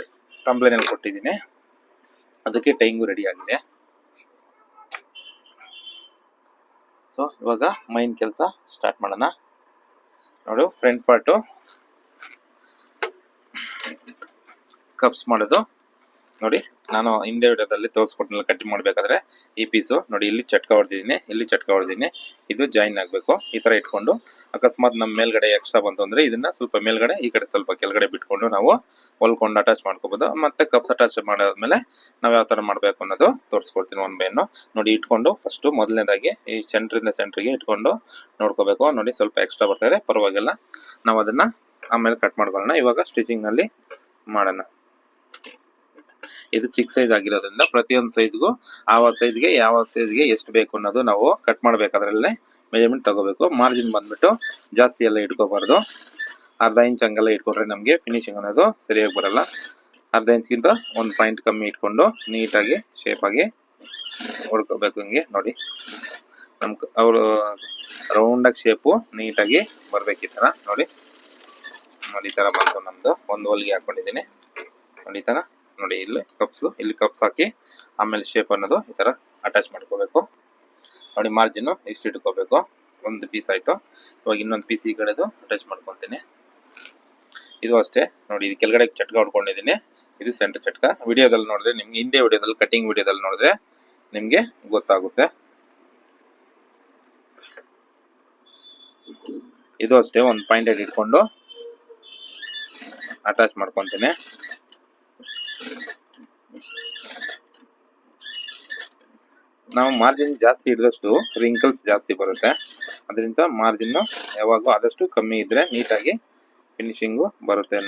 ಕಂಪ್ಲೇನಲ್ಲಿ ಕೊಟ್ಟಿದ್ದೀನಿ. ಅದಕ್ಕೆ ಟೈಯಿಂಗು ರೆಡಿ ಆಗಿದೆ. ಸೊ ಇವಾಗ ಮೈನ್ ಕೆಲಸ ಸ್ಟಾರ್ಟ್ ಮಾಡೋಣ. ನೋಡು, ಫ್ರಂಟ್ ಪಾರ್ಟು ಕಪ್ಸ್ ಮಾಡೋದು ನೋಡಿ ನಾನು ಹಿಂದೆ ವಿಡಿಯೋದಲ್ಲಿ ತೋರಿಸ್ಕೊಟ್ಟಿಲ್ಲ ಕಟಿಂಗ್ ಮಾಡ್ಬೇಕಾದ್ರೆ ಈ ಪೀಸು ನೋಡಿ ಇಲ್ಲಿ ಚಟ್ಕ ಹೊಡೆದಿದ್ದೀನಿ, ಇಲ್ಲಿ ಚಟ್ಕ ಹೊಡೆದಿದ್ದೀನಿ, ಇದು ಜಾಯಿನ್ ಆಗಬೇಕು. ಈ ತರ ಇಟ್ಕೊಂಡು ಅಕಸ್ಮಾತ್ ನಮ್ಮ ಮೇಲ್ಗಡೆ ಎಕ್ಸ್ಟ್ರಾ ಬಂತು ಅಂದ್ರೆ ಇದನ್ನ ಸ್ವಲ್ಪ ಮೇಲ್ಗಡೆ ಈ ಕಡೆ ಸ್ವಲ್ಪ ಕೆಳಗಡೆ ಬಿಟ್ಕೊಂಡು ನಾವು ಹೊಲ್ಕೊಂಡು ಅಟ್ಯಾಚ್ ಮಾಡ್ಕೋಬಹುದು. ಮತ್ತೆ ಕಪ್ಸ್ ಅಟ್ಯಾಚ್ ಮಾಡಾದ್ಮೇಲೆ ನಾವ್ ಯಾವ ತರ ಮಾಡ್ಬೇಕು ಅನ್ನೋದು ತೋರಿಸ್ಕೊಡ್ತೀನಿ ಒನ್ ಬೈ ಒನ್. ನೋಡಿ ಇಟ್ಕೊಂಡು ಫಸ್ಟ್ ಮೊದಲನೇದಾಗಿ ಈ ಸೆಂಟ್ರಿಂದ ಸೆಂಟ್ರಿಗೆ ಇಟ್ಕೊಂಡು ನೋಡ್ಕೋಬೇಕು. ನೋಡಿ ಸ್ವಲ್ಪ ಎಕ್ಸ್ಟ್ರಾ ಬರ್ತಾ ಇದೆ, ಪರವಾಗಿಲ್ಲ, ನಾವು ಅದನ್ನ ಆಮೇಲೆ ಕಟ್ ಮಾಡ್ಕೊಳ್ಳೋಣ. ಇವಾಗ ಸ್ಟಿಚಿಂಗ್ ನಲ್ಲಿ ಮಾಡೋಣ. ಇದು ಚಿಕ್ಕ ಸೈಜ್ ಆಗಿರೋದ್ರಿಂದ ಪ್ರತಿಯೊಂದು ಸೈಜ್ಗೂ ಯಾವ ಸೈಜ್ಗೆ ಎಷ್ಟು ಬೇಕು ಅನ್ನೋದು ನಾವು ಕಟ್ ಮಾಡ್ಬೇಕಾದ್ರಲ್ಲೇ ಮೆಜರ್ಮೆಂಟ್ ತಗೋಬೇಕು. ಮಾರ್ಜಿನ್ ಬಂದ್ಬಿಟ್ಟು ಜಾಸ್ತಿ ಎಲ್ಲ ಇಟ್ಕೋಬಾರ್ದು. ಅರ್ಧ ಇಂಚ್ ಹಂಗೆಲ್ಲ ಇಟ್ಕೊಂಡ್ರೆ ನಮಗೆ ಫಿನಿಶಿಂಗ್ ಅನ್ನೋದು ಸರಿಯಾಗಿ ಬರಲ್ಲ. ಅರ್ಧ ಇಂಚ್ಗಿಂತ ಒಂದು ಪಾಯಿಂಟ್ ಕಮ್ಮಿ ಇಟ್ಕೊಂಡು ನೀಟಾಗಿ ಶೇಪ್ ಆಗಿ ಹೊಡ್ಕೋಬೇಕು. ಹಿಂಗೆ ನೋಡಿ ಅವರು ರೌಂಡ್ ಆಗಿ ಶೇಪು ನೀಟಾಗಿ ಬರ್ಬೇಕು. ಈ ತರ ನೋಡಿ ಈ ತರ ಬಂತು ನಮ್ದು. ಒಂದು ಹೊಲಿಗೆ ಹಾಕೊಂಡಿದ್ದೀನಿ ನೋಡಿ ಈ ತರ. ನೋಡಿ ಇಲ್ಲಿ ಕಪ್ಸ್ ಹಾಕಿ ಆಮೇಲೆ ಶೇಪ್ ಅನ್ನೋದು ಈ ತರ ಅಟ್ಯಾಚ್ ಮಾಡ್ಕೋಬೇಕು. ನೋಡಿ ಮಾರ್ಜಿನ್ ಇಷ್ಟು ಇಟ್ಕೋಬೇಕು. ಒಂದು ಪೀಸ್ ಆಯ್ತು. ಇವಾಗ ಇನ್ನೊಂದು ಪೀಸ್ ಈ ಕಡೆದು ಅಟ್ಯಾಚ್ ಮಾಡ್ಕೊಂತೀನಿ. ಇದು ಅಷ್ಟೇ ನೋಡಿ, ಇದು ಕೆಳಗಡೆ ಚಟ್ಕ ಹೊಡ್ಕೊಂಡಿದ್ದೀನಿ, ಇದು ಸೆಂಟರ್ ಚಟ್ಕ. ವಿಡಿಯೋದಲ್ಲಿ ನೋಡಿದ್ರೆ ನಿಮ್ಗೆ, ಹಿಂದೆ ವಿಡಿಯೋದಲ್ಲಿ ಕಟಿಂಗ್ ವಿಡಿಯೋದಲ್ಲಿ ನೋಡಿದ್ರೆ ನಿಮ್ಗೆ ಗೊತ್ತಾಗುತ್ತೆ. ಇದು ಅಷ್ಟೇ ಒಂದು ಪಾಯಿಂಟ್ ಇಟ್ಕೊಂಡು ಅಟ್ಯಾಚ್ ಮಾಡ್ಕೊಂತೀನಿ. ನಾವು ಮಾರ್ಜಿನ್ ಜಾಸ್ತಿ ಹಿಡಿದಷ್ಟು ರಿಂಕಲ್ಸ್ ಜಾಸ್ತಿ ಬರುತ್ತೆ. ಅದರಿಂದ ಮಾರ್ಜಿನ್ ಯಾವಾಗೂ ಆದಷ್ಟು ಕಮ್ಮಿ ಇದ್ರೆ ನೀಟಾಗಿ ಫಿನಿಶಿಂಗು ಬರುತ್ತೆ.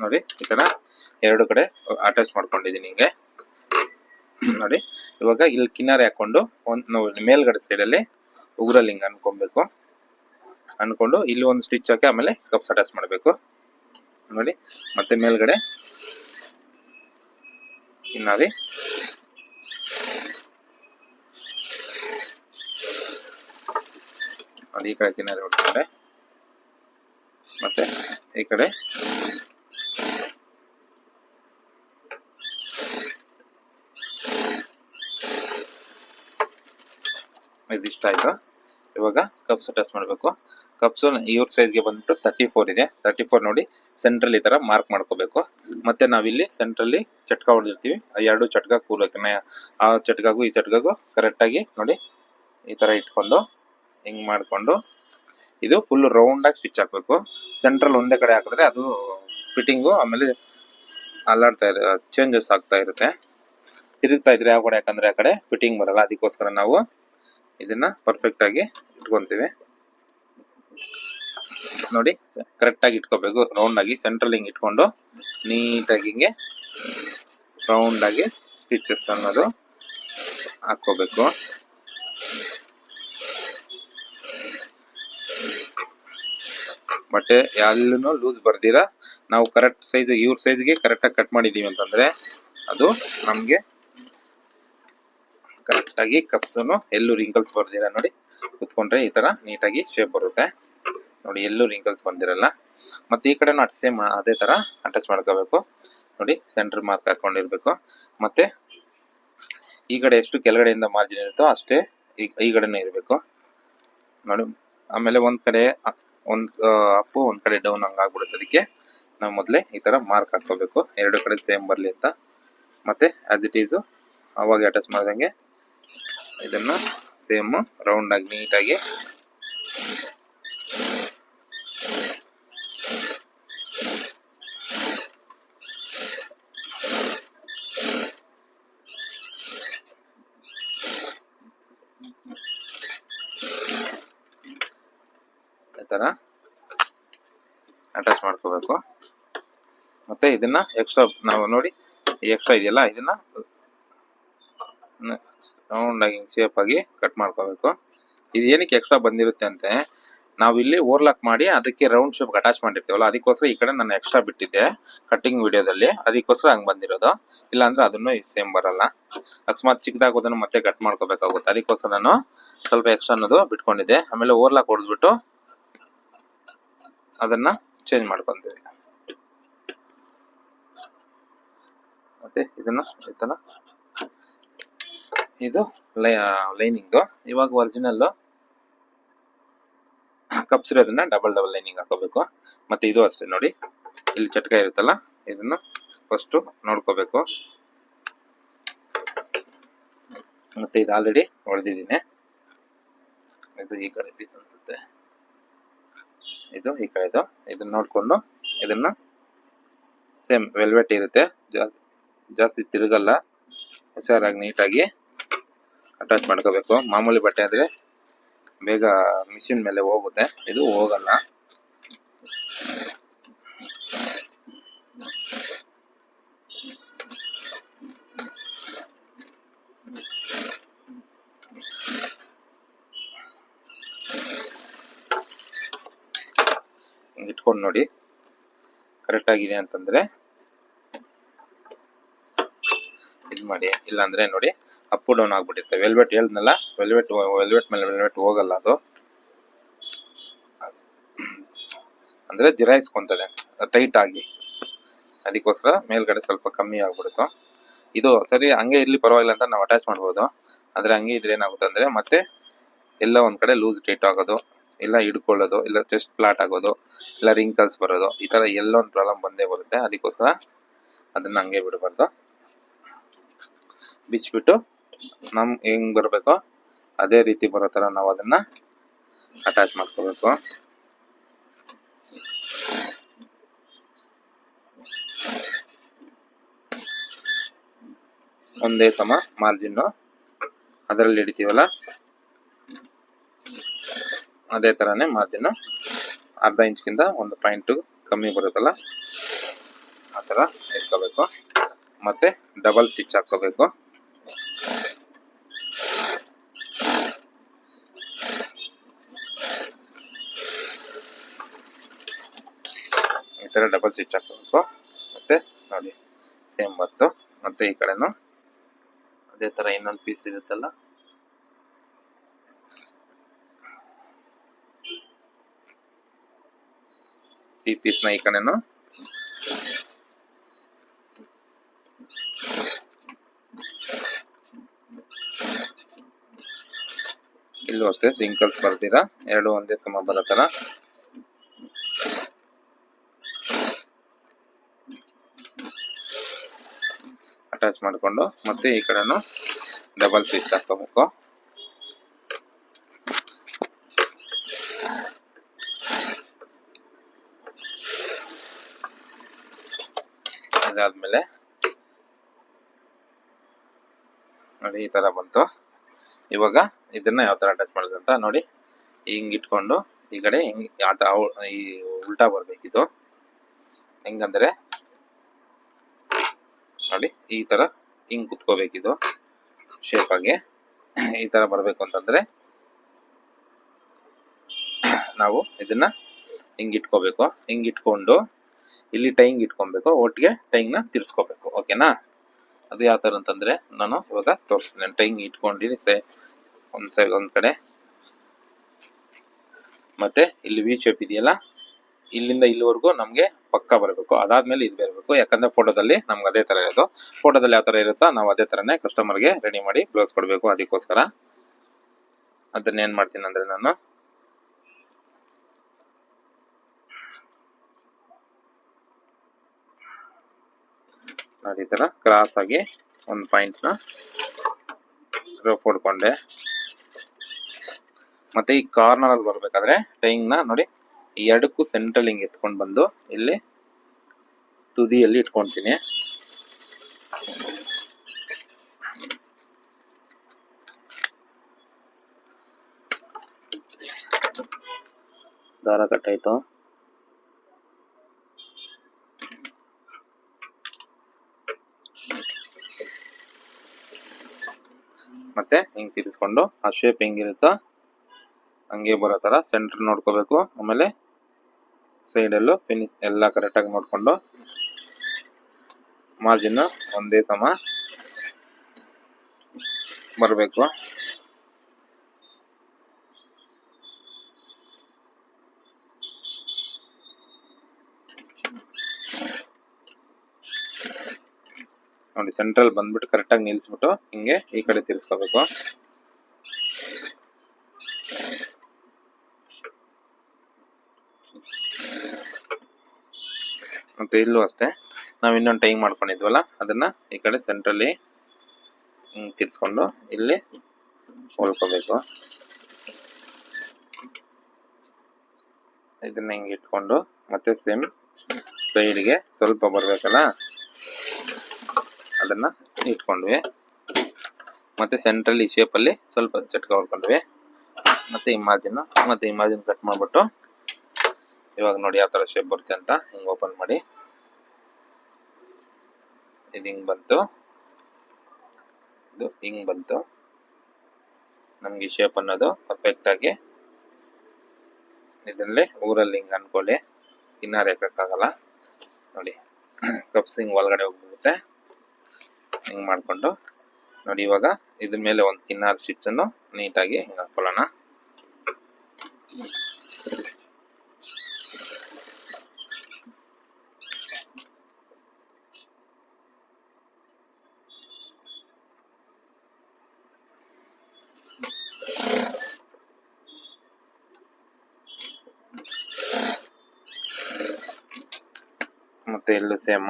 ನೋಡಿ ಈ ತರ ಎರಡು ಕಡೆ ಅಟ್ಯಾಚ್ ಮಾಡ್ಕೊಂಡಿದ್ದೀನಿ ಹಿಂಗೆ. ನೋಡಿ ಇವಾಗ ಇಲ್ಲಿ ಕಿನಾರೆ ಹಾಕೊಂಡು ಮೇಲ್ಗಡೆ ಸೈಡ್ ಅಲ್ಲಿ ಉಗುರಲ್ಲಿ ಹಿಂಗೆ ಅನ್ಕೊಂಡು ಇಲ್ಲಿ ಒಂದು ಸ್ಟಿಚ್ ಹಾಕಿ ಆಮೇಲೆ ಕಪ್ಸ್ ಅಟ್ಯಾಚ್ ಮಾಡಬೇಕು. ನೋಡಿ ಮತ್ತೆ ಮೇಲ್ಗಡೆ ಕಿನಾರಿ ನೋಡಿ, ಈ ಕಡೆ ಕಿನಾರಿ ಹೊಡ್ತಾರೆ, ಮತ್ತೆ ಈ ಕಡೆ ಇದಿಷ್ಟ ಆಯ್ತು. ಇವಾಗ ಕಪ್ಸ್ ಅಟ್ಯಾಚ್ ಮಾಡಬೇಕು. ಕಪ್ಸ್ ಇವ್ರ ಸೈಜ್ಗೆ ಬಂದ್ಬಿಟ್ಟು 34 ಇದೆ. 34 ನೋಡಿ ಸೆಂಟ್ರಲ್ಲಿ ಈ ತರ ಮಾರ್ಕ್ ಮಾಡ್ಕೋಬೇಕು. ಮತ್ತೆ ನಾವಿಲ್ಲಿ ಸೆಂಟ್ರಲ್ಲಿ ಚಟ್ಕ ಹೊಡೆದಿರ್ತೀವಿ, ಎರಡು ಚಟ್ಕ ಕೂಲಕ್ಕೆ, ಆ ಚಟ್ಕಾಗೂ ಈ ಚಟ್ಕಾಗೂ ಕರೆಕ್ಟ್ ಆಗಿ ನೋಡಿ ಈ ತರ ಇಟ್ಕೊಂಡು ಹಿಂಗ್ ಮಾಡ್ಕೊಂಡು ಇದು ಫುಲ್ ರೌಂಡ್ ಆಗಿ ಸ್ಟಿಚ್ ಹಾಕ್ಬೇಕು. ಸೆಂಟ್ರಲ್ ಒಂದೇ ಕಡೆ ಹಾಕಿದ್ರೆ ಅದು ಫಿಟ್ಟಿಂಗು ಆಮೇಲೆ ಅಲ್ಲಾಡ್ತಾ ಚೇಂಜಸ್ ಆಗ್ತಾ ಇರುತ್ತೆ. ತಿರುಗ್ತಾ ಇದ್ರೆ ಯಾವ ಕಡೆ ಯಾಕಂದ್ರೆ ಆ ಕಡೆ ಫಿಟ್ಟಿಂಗ್ ಬರಲ್ಲ. ಅದಕ್ಕೋಸ್ಕರ ನಾವು ಇದನ್ನ ಪರ್ಫೆಕ್ಟ್ ಆಗಿ ಇಟ್ಕೊಂತೀವಿ. ನೋಡಿ ಕರೆಕ್ಟ್ ಆಗಿ ಇಟ್ಕೋಬೇಕು. ರೌಂಡ್ ಆಗಿ ಸೆಂಟ್ರಲ್ ಹಿಂಗ್ ಇಟ್ಕೊಂಡು ನೀಟಾಗಿ ಹಿಂಗೆ ರೌಂಡ್ ಆಗಿ ಸ್ಟಿಚಸ್ ಅನ್ನೋದು ಹಾಕೋಬೇಕು. ಬಟ್ಟೆ ಎಲ್ಲೂ ಲೂಸ್ ಬರ್ದಿರ ನಾವು ಕರೆಕ್ಟ್ ಸೈಜ್ ಇವ್ರ ಸೈಜ್ಗೆ ಕರೆಕ್ಟ್ ಆಗಿ ಕಟ್ ಮಾಡಿದೀವಿ ಅಂತಂದ್ರೆ ಅದು ನಮ್ಗೆ ಕರೆಕ್ಟ್ ಆಗಿ ಕಪ್ಸನು ಎಲ್ಲೂ ರಿಂಕಲ್ಸ್ ಬರ್ದಿರ ನೋಡಿ ಕುತ್ಕೊಂಡ್ರೆ ಈ ತರ ನೀಟಾಗಿ ಶೇಪ್ ಬರುತ್ತೆ. ನೋಡಿ ಎಲ್ಲೂ ರಿಂಕಲ್ಸ್ ಬಂದಿರಲ್ಲ. ಮತ್ತೆ ಈ ಕಡೆ ಸೇಮ್ ಅದೇ ತರ ಅಟ್ಯಾಚ್ ಮಾಡ್ಕೋಬೇಕು. ನೋಡಿ ಸೆಂಟರ್ ಮಾರ್ಕ್ ಹಾಕೊಂಡಿರ್ಬೇಕು. ಮತ್ತೆ ಈ ಕಡೆ ಎಷ್ಟು ಕೆಳಗಡೆಯಿಂದ ಮಾರ್ಜಿನ್ ಇರುತ್ತೋ ಅಷ್ಟೇ ಈ ಕಡೆನೇ ಇರಬೇಕು ನೋಡಿ. ಆಮೇಲೆ ಒಂದ್ ಕಡೆ ಅಪ್ಪು ಒಂದ್ ಕಡೆ ಡೌನ್ ಹಂಗಾಗ್ಬಿಡುತ್ತೆ. ಅದಕ್ಕೆ ನಾವು ಮೊದಲೇ ಈ ತರ ಮಾರ್ಕ್ ಹಾಕೋಬೇಕು, ಎರಡು ಕಡೆ ಸೇಮ್ ಬರ್ಲಿ ಅಂತ. ಮತ್ತೆ ಆಸ್ ಇಟ್ ಈಸು ಅವಾಗ ಅಟ್ಯಾಚ್ ಮಾಡ್ದಂಗೆ ಇದನ್ನ ಸೇಮ್ ರೌಂಡ್ ಆಗಿ ನೀಟಾಗಿ ಈ ತರ ಅಟ್ಯಾಚ್ ಮಾಡ್ಕೋಬೇಕು. ಮತ್ತೆ ಇದನ್ನ ಎಕ್ಸ್ಟ್ರಾ ನಾವು ನೋಡಿ ಎಕ್ಸ್ಟ್ರಾ ಇದೆಯಲ್ಲ ಇದನ್ನ ರೌಂಡ್ ಆಗಿ ಶೇಪ್ ಆಗಿ ಕಟ್ ಮಾಡ್ಕೋಬೇಕು. ಇದು ಏನಕ್ಕೆ ಎಕ್ಸ್ಟ್ರಾ ಬಂದಿರುತ್ತೆ ಅಂತೆ, ನಾವು ಇಲ್ಲಿ ಓವರ್ಲಾಕ್ ಮಾಡಿ ಅದಕ್ಕೆ ರೌಂಡ್ ಶೇಪ್ ಅಟ್ಯಾಚ್ ಮಾಡಿರ್ತೀವಲ್ಲ, ಅದಕ್ಕೋಸ್ಕರ ಈ ಕಡೆ ನಾನು ಎಕ್ಸ್ಟ್ರಾ ಬಿಟ್ಟಿದ್ದೆ ಕಟ್ಟಿಂಗ್ ವಿಡಿಯೋದಲ್ಲಿ, ಅದಕ್ಕೋಸ್ಕರ ಹಂಗ್ ಬಂದಿರೋದು. ಇಲ್ಲ ಅಂದ್ರೆ ಅದನ್ನು ಸೇಮ್ ಬರಲ್ಲ. ಅಕಸ್ಮಾತ್ ಚಿಕ್ಕದಾಗೋದನ್ನು ಮತ್ತೆ ಕಟ್ ಮಾಡ್ಕೋಬೇಕಾಗುತ್ತೆ. ಅದಕ್ಕೋಸ್ಕರ ನಾನು ಸ್ವಲ್ಪ ಎಕ್ಸ್ಟ್ರಾ ಅನ್ನೋದು ಬಿಟ್ಕೊಂಡಿದ್ದೆ. ಆಮೇಲೆ ಓವರ್ಲಾಕ್ ಹೊಡೆದ್ಬಿಟ್ಟು ಅದನ್ನ ಚೇಂಜ್ ಮಾಡ್ಕೊಂತೀವಿ. ಮತ್ತೆ ಇದನ್ನ ಈ ತರ ಇದು ಲೈನಿಂಗ್. ಇವಾಗ ಒರಿಜಿನಲ್ ಕಪ್ಸಿರೋದನ್ನ ಡಬಲ್ ಲೈನಿಂಗ್ ಹಾಕೋಬೇಕು. ಮತ್ತೆ ಇದು ಅಷ್ಟೇ ನೋಡಿ, ಇಲ್ಲಿ ಚಟ್ಕ ಇರುತ್ತಲ್ಲ, ಇದನ್ನ ಫಸ್ಟ್ ನೋಡ್ಕೋಬೇಕು. ಮತ್ತೆ ಇದು ಆಲ್ರೆಡಿ ಹೊಡೆದಿದ್ದೀನಿ. ಇದು ಈ ಕಡೆ ಪೀಸ್ ಅನ್ಸುತ್ತೆ, ಇದು ಈ ಕಡೆ. ಇದನ್ನ ನೋಡ್ಕೊಂಡು ಇದನ್ನ ಸೇಮ್ ವೆಲ್ವೆಟ್ ಇರುತ್ತೆ, ಜಾಸ್ತಿ ತಿರುಗಲ್ಲ, ಹುಷಾರಾಗಿ ನೀಟಾಗಿ ಅಟ್ಯಾಚ್ ಮಾಡ್ಕೋಬೇಕು. ಮಾಮೂಲಿ ಬಟ್ಟೆ ಆದ್ರೆ ಬೇಗ ಮಿಷಿನ್ ಮೇಲೆ ಹೋಗುತ್ತೆ, ಇದು ಹೋಗಲ್ಲ. ಇಟ್ಕೊಂಡು ನೋಡಿ ಕರೆಕ್ಟ್ ಆಗಿದೆ ಅಂತಂದ್ರೆ ಇದು ಮಾಡಿ, ಇಲ್ಲಾಂದ್ರೆ ನೋಡಿ ಅಪ್ ಡೌನ್ ಆಗ್ಬಿಟ್ಟಿರುತ್ತೆ. ವೆಲ್ವೆಟ್ ಹೇಳ್ದನಲ್ಲ, ವೆಲ್ವೆಟ್ ಮೇಲೆ ವೆಲ್ವೆಟ್ ಹೋಗಲ್ಲ, ಅದು ಅಂದ್ರೆ ಜಿರಾಯಿಸ್ಕೊಂತದೆ ಟೈಟ್ ಆಗಿ, ಅದಕ್ಕೋಸ್ಕರ ಮೇಲ್ಗಡೆ ಸ್ವಲ್ಪ ಕಮ್ಮಿ ಆಗ್ಬಿಡುತ್ತೆ. ಇದು ಸರಿ ಹಂಗೆ ಇರ್ಲಿ ಪರವಾಗಿಲ್ಲ ಅಂತ ನಾವು ಅಟ್ಯಾಚ್ ಮಾಡ್ಬೋದು. ಆದ್ರೆ ಹಂಗೆ ಇದ್ರೆ ಏನಾಗುತ್ತೆ ಅಂದ್ರೆ ಮತ್ತೆ ಎಲ್ಲ ಒಂದ್ ಕಡೆ ಲೂಸ್ ಟೈಟ್ ಆಗೋದು, ಇಲ್ಲ ಹಿಡ್ಕೊಳ್ಳೋದು, ಇಲ್ಲ ಚೆಸ್ಟ್ ಫ್ಲಾಟ್ ಆಗೋದು, ಇಲ್ಲ ರಿಂಕಲ್ಸ್ ಬರೋದು, ಈ ತರ ಎಲ್ಲೊಂದು ಪ್ರಾಬ್ಲಮ್ ಬಂದೇ ಬರುತ್ತೆ. ಅದಕ್ಕೋಸ್ಕರ ಅದನ್ನ ಹಂಗೆ ಬಿಡಬಾರ್ದು, ಬಿಚ್ಬಿಟ್ಟು ನಮ್ ಹೆಂಗ್ ಬರ್ಬೇಕೋ ಅದೇ ರೀತಿ ಬರೋ ತರ ನಾವು ಅದನ್ನ ಅಟ್ಯಾಚ್ ಮಾಡ್ಕೋಬೇಕು. ಒಂದೇ ಸಮ ಮಾರ್ಜಿನ್ ಅದರಲ್ಲಿ ಹಿಡಿತೀವಲ್ಲ, ಅದೇ ತರಾನೇ ಮಾರ್ಜಿನ್ ಅರ್ಧ ಇಂಚ್ಗಿಂತ 1 ಪಾಯಿಂಟ್ ಕಮ್ಮಿ ಬರುತ್ತಲ್ಲ, ಆ ತರ ಇಟ್ಕೋಬೇಕು. ಮತ್ತೆ ಡಬಲ್ ಸ್ಟಿಚ್ ಹಾಕೋಬೇಕು. ಈ ತರ ಡಬಲ್ ಸ್ಟಿಚ್ ಹಾಕೋಬೇಕು. ಮತ್ತೆ ನೋಡಿ ಸೇಮ್ ಬಂತು. ಮತ್ತೆ ಈ ಕಡೆನು ಅದೇ ತರ ಇನ್ನೊಂದು ಪೀಸ್ ಇರುತ್ತಲ್ಲ, ಈ ಪೀಸ್ನ ಈ ಕಡೆನು ಇಲ್ಲೂ ಅಷ್ಟೇ ರಿಂಕಲ್ಸ್ ಬರ್ತೀರಾ, ಎರಡು ಒಂದೇ ಸಮ ಬರೋ ತರ ಅಟ್ಯಾಚ್ ಮಾಡಿಕೊಂಡು ಮತ್ತೆ ಈ ಕಡೆನು ಡಬಲ್ ಸ್ಟಿಚ್ ಹಾಕೋಬೇಕು. ಅದಾದ್ಮೇಲೆ ನೋಡಿ ಈ ತರ ಬಂತು. ಇವಾಗ ಇದನ್ನ ಯಾವ ತರ ಅಟ್ಯಾಚ್ ಮಾಡೋದು ಅಂತ ನೋಡಿ. ಹಿಂಗ್ ಇಟ್ಕೊಂಡು ಈ ಕಡೆ ಹಿಂಗ್ ಈ ಉಲ್ಟಾ ಬರ್ಬೇಕಿದು. ಹೆಂಗಂದ್ರೆ ನೋಡಿ ಈ ತರ ಹಿಂಗ್ ಕುತ್ಕೋಬೇಕಿದು ಶೇಪ್ ಆಗಿ. ಈ ತರ ಬರ್ಬೇಕು ಅಂತಂದ್ರೆ ನಾವು ಇದನ್ನ ಹಿಂಗ್ ಇಟ್ಕೋಬೇಕು. ಹಿಂಗ್ ಇಟ್ಕೊಂಡು ಇಲ್ಲಿ ಟೈಂಗ್ ಇಟ್ಕೊಬೇಕು, ಒಟ್ಟಿಗೆ ಟೈಂಗ್ ನ ತಿರ್ಸ್ಕೋಬೇಕು. ಓಕೆನಾ? ಅದು ಯಾವ ತರ ಅಂತಂದ್ರೆ ನಾನು ಇವಾಗ ತೋರಿಸ್ತೀನಿ. ಟೈಂಗ್ ಇಟ್ಕೊಂಡಿನಿ ಒಂದ್ ಕಡೆ, ಮತ್ತೆ ಇಲ್ಲಿ ವಿ ಶೇಪ್ ಇದೆಯಲ್ಲ, ಇಲ್ಲಿಂದ ಇಲ್ಲಿವರೆಗೂ ನಮ್ಗೆ ಪಕ್ಕ ಬರಬೇಕು. ಅದಾದ್ಮೇಲೆ ಇದು ಬರಬೇಕು, ಯಾಕಂದ್ರೆ ಫೋಟೋದಲ್ಲಿ ನಮ್ಗೆ ಅದೇ ತರ ಇರೋದು. ಫೋಟೋದಲ್ಲಿ ಯಾವ ತರ ಇರುತ್ತೋ ನಾವು ಅದೇ ತರನೇ ಕಸ್ಟಮರ್ಗೆ ರೆಡಿ ಮಾಡಿ ಬ್ಲೌಸ್ ಕೊಡ್ಬೇಕು. ಅದಕ್ಕೋಸ್ಕರ ಅದನ್ನ ಏನ್ ಮಾಡ್ತೀನಿ ಅಂದ್ರೆ ನಾನು ನೋಡಿ ಈ ತರ ಕ್ರಾಸ್ ಆಗಿ ಒಂದು ಪಾಯಿಂಟ್ ನ ರಫ್ ಹೊಡ್ಕೊಂಡೆ. ಮತ್ತೆ ಈ ಕಾರ್ನರ್ ಅಲ್ಲಿ ಬರ್ಬೇಕಾದ್ರೆ ಟೈಂಗ್ ನ ನೋಡಿ ಈ ಎರಡಕ್ಕೂ ಸೆಂಟ್ರಲ್ ಹಿಂಗ್ ಎತ್ಕೊಂಡ್ ಬಂದು ಇಲ್ಲಿ ತುದಿಯಲ್ಲಿ ಇಟ್ಕೊಂತೀನಿ. ದಾರ ಕಟ್ಟಾಯ್ತು. ಮತ್ತೆ ಹಿಂಗ್ ತಿರ್ಸ್ಕೊಂಡು ಆ ಶೇಪ್ ಹೆಂಗಿರುತ್ತೋ ಹಂಗೆ ಬರೋ ತರ ಸೆಂಟರ್ ನೋಡ್ಕೋಬೇಕು. ಆಮೇಲೆ ಸೈಡ್ ಅಲ್ಲೂ ಫಿನಿಶ್ ಎಲ್ಲ ಕರೆಕ್ಟ್ ಆಗಿ ನೋಡ್ಕೊಂಡು ಮಾರ್ಜಿನ್ ಒಂದೇ ಸಮ ಬರಬೇಕು. ನೋಡಿ ಸೆಂಟ್ರಲ್ ಬಂದ್ಬಿಟ್ಟು ಕರೆಕ್ಟ್ ಆಗಿ ನಿಲ್ಸ್ಬಿಟ್ಟು ಹಿಂಗೆ ಈ ಕಡೆ ತಿರ್ಸ್ಕೋಬೇಕು. ಮತ್ತೆ ಇಲ್ಲೂ ಅಷ್ಟೇ ನಾವು ಇನ್ನೊಂದು ಟೈಮ್ ಮಾಡ್ಕೊಂಡಿದ್ವಲ್ಲ ಅದನ್ನ ಈ ಕಡೆ ಸೆಂಟ್ರಲ್ಲಿ ಹಿಂಗೆ ತಿರ್ಸ್ಕೊಂಡು ಇಲ್ಲಿ ಹೊಲ್ಕೋಬೇಕು. ಇದನ್ನ ಹಿಂಗೆ ಇಟ್ಕೊಂಡು ಮತ್ತೆ ಸೇಮ್ ಸೈಡ್ಗೆ ಸ್ವಲ್ಪ ಬರ್ಬೇಕಲ್ಲ ಅದನ್ನ ಇಟ್ಕೊಂಡ್ವಿ. ಮತ್ತೆ ಸೆಂಟ್ರಲ್ಲಿ ಈ ಶೇಪಲ್ಲಿ ಸ್ವಲ್ಪ ಚಟ್ಕ ಹೊಡ್ಕೊಂಡ್ವಿ. ಮತ್ತೆ ಈ ಮಾರ್ಜಿನ್ ಕಟ್ ಮಾಡ್ಬಿಟ್ಟು ಇವಾಗ ನೋಡಿ ಯಾವ ತರ ಶೇಪ್ ಬರುತ್ತೆ ಅಂತ ಹಿಂಗೆ ಓಪನ್ ಮಾಡಿ ಇದು ಹಿಂಗ್ ಬಂತು, ಇದು ಹಿಂಗ್ ಬಂತು. ನಮ್ಗೆ ಈ ಶೇಪ್ ಅನ್ನೋದು ಪರ್ಫೆಕ್ಟ್ ಆಗಿ ಇದರಲ್ಲಿ ಊರಲ್ಲಿ ಹಿಂಗ್ ಅನ್ಕೊಳ್ಳಿ, ಕಿನ್ನಾರ ಹಾಕಕ್ಕಾಗಲ್ಲ ನೋಡಿ. ಕಪ್ಸ್ ಹಿಂಗ್ ಒಳಗಡೆ ಹೋಗ್ಬಿಡುತ್ತೆ. ಹಿಂಗ್ ಮಾಡ್ಕೊಂಡು ನೋಡಿ ಇವಾಗ ಇದ್ರ ಮೇಲೆ ಒಂದು ಕಿನ್ನಾರ ಸ್ಟಿಚ್ಚನ್ನು ನೀಟಾಗಿ ಹಿಂಗ್ ಹಾಕೊಳ್ಳೋಣ. ಮತ್ತೆ ಇಲ್ಲೂ ಸೇಮ್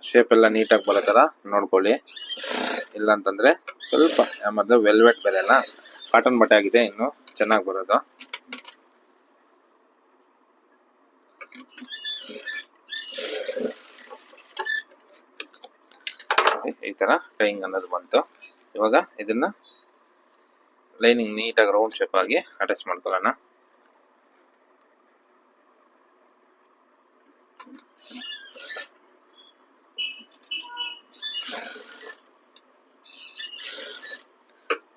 ಶೇಪ್ ಎಲ್ಲ ನೀಟಾಗಿ ಬರೋ ತರ ನೋಡ್ಕೊಳ್ಳಿ. ಇಲ್ಲ ಅಂತಂದ್ರೆ ಸ್ವಲ್ಪ ಮೊದಲು ವೆಲ್ವೆಟ್ ಬೇರೆ ಅಲ್ಲ, ಕಾಟನ್ ಬಟ್ಟೆ ಆಗಿದೆ, ಇನ್ನು ಚೆನ್ನಾಗಿ ಬರೋದು. ಈ ತರ ಟೈಯಿಂಗ್ ಅನ್ನೋದು ಬಂತು. ಇವಾಗ ಇದನ್ನ ಲೈನಿಂಗ್ ನೀಟಾಗಿ ರೌಂಡ್ ಶೇಪ್ ಆಗಿ ಅಟ್ಯಾಚ್ ಮಾಡ್ಕೊಳ್ಳೋಣ.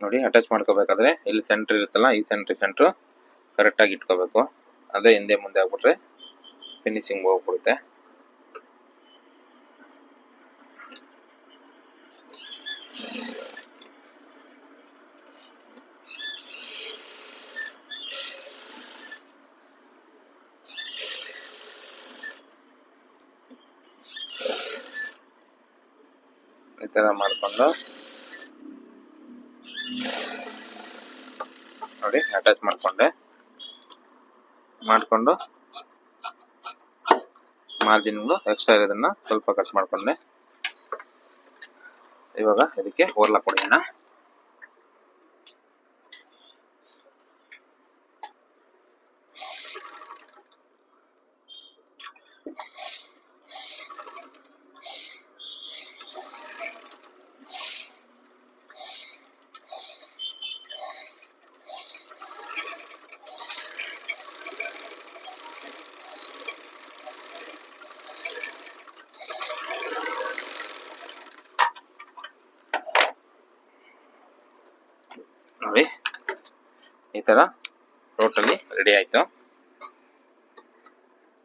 ನೋಡಿ ಅಟ್ಯಾಚ್ ಮಾಡ್ಕೋಬೇಕಾದ್ರೆ ಇಲ್ಲಿ ಸೆಂಟ್ರ್ ಇರುತ್ತಲ್ಲ, ಈ ಸೆಂಟ್ರ್ ಕರೆಕ್ಟ್ ಆಗಿ ಇಟ್ಕೋಬೇಕು. ಅದೇ ಹಿಂದೆ ಮುಂದೆ ಆಗ್ಬಿಟ್ರೆ ಫಿನಿಶಿಂಗ್ ಹೋಗ್ಬಿಡುತ್ತೆ. ಈ ತರ ಮಾಡ್ಕೊಂಡು ನೋಡಿ ಅಟ್ಯಾಚ್ ಮಾಡ್ಕೊಂಡು ಮಾರ್ಜಿನ್ ಎಕ್ಸ್ಟ್ರಾ ಇರೋದನ್ನ ಸ್ವಲ್ಪ ಕಟ್ ಮಾಡ್ಕೊಂಡೆ. ಇವಾಗ ಇದಕ್ಕೆ ಓರ್ಲಾಕ್ ಹೊಡೆಯೋಣ. ನೋಡಿ ಈ ತರ ಟೋಟಲಿ ರೆಡಿ ಆಯ್ತು.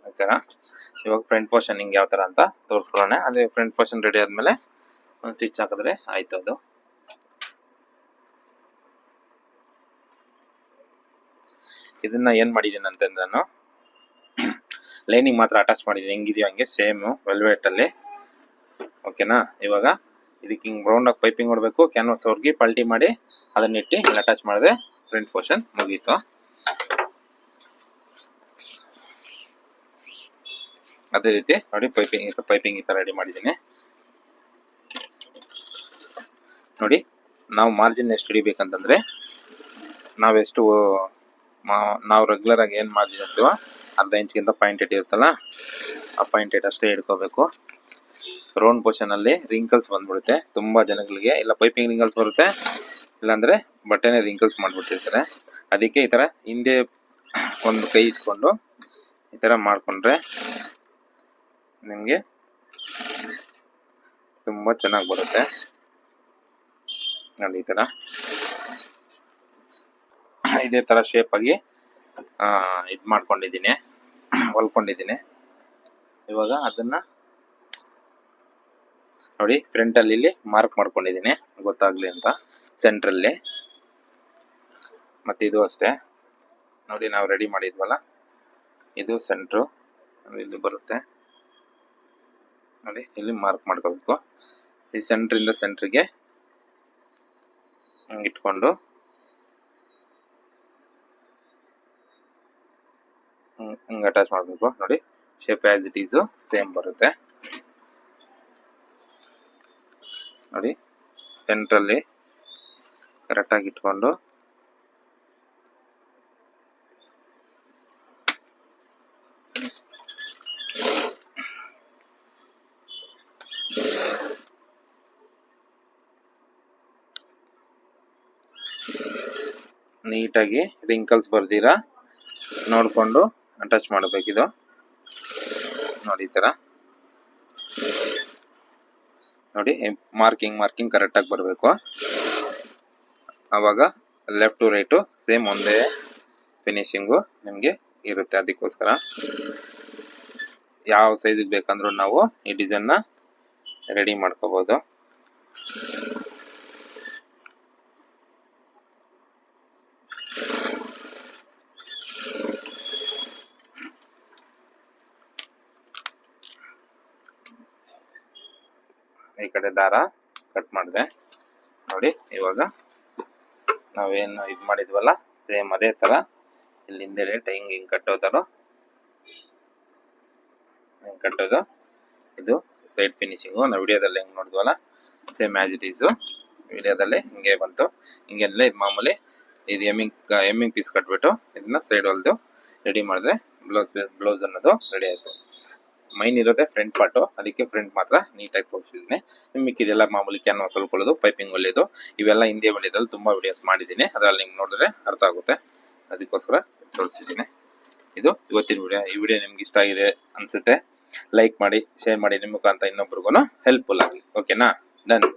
ಈ ತರ ಇವಾಗ ಫ್ರಂಟ್ ಪೋರ್ಷನ್ ಹಿಂಗೆ ಯಾವ ತರ ಅಂತ ತೋರಿಸ್ಕೊಳ್ಳೋಣ. ಅದೇ ಫ್ರಂಟ್ ಪೋರ್ಷನ್ ರೆಡಿ ಆದ್ಮೇಲೆ ಒಂದು ಸ್ಟಿಚ್ ಹಾಕಿದ್ರೆ ಆಯ್ತು. ಅದು ಇದನ್ನ ಏನ್ ಮಾಡಿದೀನಿ ಅಂತಂದ್ರೆ ನಾನು ಲೈನಿಂಗ್ ಮಾತ್ರ ಅಟ್ಯಾಚ್ ಮಾಡಿದೀನಿ, ಹೆಂಗಿದೆಯೋ ಹಂಗೆ ಸೇಮ್ ವೆಲ್ವೆಟ್ ಅಲ್ಲಿ. ಓಕೆನಾ? ಇವಾಗ ಇದಕ್ಕೆ ಹಿಂಗ್ ರೌಂಡ್ ಆಗಿ ಪೈಪಿಂಗ್ ಹೊಡ್ಬೇಕು. ಕ್ಯಾನ್ವಾಸ್ ಅವ್ರಿಗೆ ಪಲ್ಟಿ ಮಾಡಿ ಅದನ್ನ ಇಟ್ಟು ಇಲ್ಲಿ ಅಟ್ಯಾಚ್ ಮಾಡಿದ್ರೆ ಫ್ರಂಟ್ ಪೋರ್ಷನ್ ಮುಗೀತು. ಅದೇ ರೀತಿ ನೋಡಿ ಪೈಪಿಂಗ್ ಈ ತರ ರೆಡಿ ಮಾಡಿದ್ದೀನಿ. ನೋಡಿ ನಾವು ಮಾರ್ಜಿನ್ ಎಷ್ಟು ಹಿಡಿಬೇಕಂತಂದ್ರೆ ನಾವು ರೆಗ್ಯುಲರ್ ಆಗಿ ಏನ್ ಮಾರ್ಜಿನ್ ಇರ್ತೀವೋ ಅರ್ಧ ಇಂಚ್ಗಿಂತ 0.8 ಇರುತ್ತಲ್ಲ, ಆ 0.8 ಅಷ್ಟೇ ಹಿಡ್ಕೋಬೇಕು. ರೌಂಡ್ ಪೋರ್ಷನ್ ಅಲ್ಲಿ ರಿಂಕಲ್ಸ್ ಬಂದ್ಬಿಡುತ್ತೆ ತುಂಬಾ ಜನಗಳಿಗೆ. ಇಲ್ಲ ಪೈಪಿಂಗ್ ರಿಂಕಲ್ಸ್ ಬರುತ್ತೆ, ಇಲ್ಲಾಂದ್ರೆ ಬಟ್ಟೆನೆ ರಿಂಕಲ್ಸ್ ಮಾಡ್ಬಿಟ್ಟಿರ್ತಾರೆ. ಅದಕ್ಕೆ ಈ ತರ ಹಿಂದೆ ಒಂದು ಕೈ ಇಟ್ಕೊಂಡು ಈ ತರ ಮಾಡ್ಕೊಂಡ್ರೆ ನಿಮ್ಗೆ ತುಂಬಾ ಚೆನ್ನಾಗಿ ಬರುತ್ತೆ. ನೋಡಿ ಈ ತರ ಇದೇ ತರ ಶೇಪ್ ಆಗಿ ಇದ್ ಮಾಡ್ಕೊಂಡಿದ್ದೀನಿ, ಹೊಲ್ಕೊಂಡಿದ್ದೀನಿ. ಇವಾಗ ಅದನ್ನ ನೋಡಿ ಫ್ರಂಟ್ ಅಲ್ಲಿ ಇಲ್ಲಿ ಮಾರ್ಕ್ ಮಾಡ್ಕೊಂಡಿದ್ದೀನಿ ಗೊತ್ತಾಗ್ಲಿ ಅಂತ ಸೆಂಟ್ರಲ್ಲಿ. ಮತ್ತೆ ಇದು ಅಷ್ಟೇ ನೋಡಿ, ನಾವು ರೆಡಿ ಮಾಡಿದ್ವಲ್ಲ ಇದು ಸೆಂಟ್ರು, ಇಲ್ಲಿ ಬರುತ್ತೆ ನೋಡಿ. ಇಲ್ಲಿ ಮಾರ್ಕ್ ಮಾಡ್ಕೋಬೇಕು. ಈ ಸೆಂಟ್ರಿಂದ ಸೆಂಟ್ರಿಗೆ ಇಟ್ಕೊಂಡು ಹಿಂಗೆ ಅಟ್ಯಾಚ್ ಮಾಡಬೇಕು. ನೋಡಿ shape as it is same ಬರುತ್ತೆ ನೋಡಿ. ಸೆಂಟ್ರಲ್ಲಿ ಕರೆಕ್ಟಾಗಿ ಇಟ್ಕೊಂಡು ನೀಟಾಗಿ ರಿಂಕಲ್ಸ್ ಬರ್ದಿರಾ ನೋಡ್ಕೊಂಡು ಅಟ್ಯಾಚ್ ಮಾಡಬೇಕಿದು ನೋಡಿ. ಈ ತರ ನೋಡಿ, ಮಾರ್ಕಿಂಗ್ ಕರೆಕ್ಟಾಗಿ ಬರಬೇಕು. ಆವಾಗ ಲೆಫ್ಟ್ ಟು ರೈಟು ಸೇಮ್ ಒಂದೇ ಫಿನಿಶಿಂಗು ನಿಮಗೆ ಇರುತ್ತೆ. ಅದಕ್ಕೋಸ್ಕರ ಯಾವ ಸೈಜಿಗೆ ಬೇಕಂದ್ರೂ ನಾವು ಈ ಡಿಸೈನ್ನ ರೆಡಿ ಮಾಡ್ಕೋಬಹುದು. ಈ ಕಡೆ ದಾರ ಕಟ್ ಮಾಡಿದೆ ನೋಡಿ. ಇವಾಗ ನಾವೇನು ಇದು ಮಾಡಿದ್ವಲ್ಲ ಸೇಮ್ ಅದೇ ತರ ಇಲ್ಲಿ ಹಿಂದೆಡೆ ಹಿಂಗ್ ಕಟ್ಟೋದು ಇದು ಸೈಡ್ ಫಿನಿಶಿಂಗು. ನಾವು ವಿಡಿಯೋದಲ್ಲಿ ಹೆಂಗ್ ನೋಡಿದ್ವಲ್ಲ ಸೇಮ್ ಆಸ್ ಇಟ್ ಈಸ್ ವಿಡಿಯೋದಲ್ಲಿ ಹಿಂಗೆ ಬಂತು. ಹಿಂಗೆಲ್ಲ ಇದು ಮಾಮೂಲಿ ಇದು ಎಮ್ಮಿಂಗ್ ಪೀಸ್ ಕಟ್ಬಿಟ್ಟು ಇದನ್ನ ಸೈಡ್ ಹೊಲ್ದು ರೆಡಿ ಮಾಡಿದ್ರೆ ಬ್ಲೌಸ್ ಅನ್ನೋದು ರೆಡಿ ಆಯ್ತು. ಮೈನ್ ಇರೋದೇ ಫ್ರಂಟ್ ಪಾರ್ಟು, ಅದಕ್ಕೆ ಫ್ರಂಟ್ ಮಾತ್ರ ನೀಟಾಗಿ ತೋರಿಸಿದ್ದೀನಿ. ಮಿಕ್ಕಿದೆಲ್ಲ ಮಾಮೂಲಿ ಕ್ಯಾನ್ವಾಸ್ ಹೊಲ್ಕೊಳ್ಳೋದು, ಪೈಪಿಂಗ್ ಹೊಲಿಯೋದು ಇವೆಲ್ಲ ಹಿಂದೆ ವಿಡಿಯೋದಲ್ಲಿ ತುಂಬಾ ವಿಡಿಯೋಸ್ ಮಾಡಿದ್ದೀನಿ. ಅದ್ರಲ್ಲಿ ನಿಮ್ಗೆ ನೋಡಿದ್ರೆ ಅರ್ಥ ಆಗುತ್ತೆ, ಅದಕ್ಕೋಸ್ಕರ ತೋರಿಸಿದ್ದೀನಿ. ಇದು ಇವತ್ತಿನ ವಿಡಿಯೋ. ಈ ವಿಡಿಯೋ ನಿಮ್ಗೆ ಇಷ್ಟ ಆಗಿದೆ ಅನ್ಸುತ್ತೆ. ಲೈಕ್ ಮಾಡಿ, ಶೇರ್ ಮಾಡಿ, ನಿಮ್ಮ ಮುಖಾಂತರ ಇನ್ನೊಬ್ರಿಗೂ ಹೆಲ್ಪ್ಫುಲ್ ಆಗಲಿ. ಓಕೆನಾ? ಡನ್.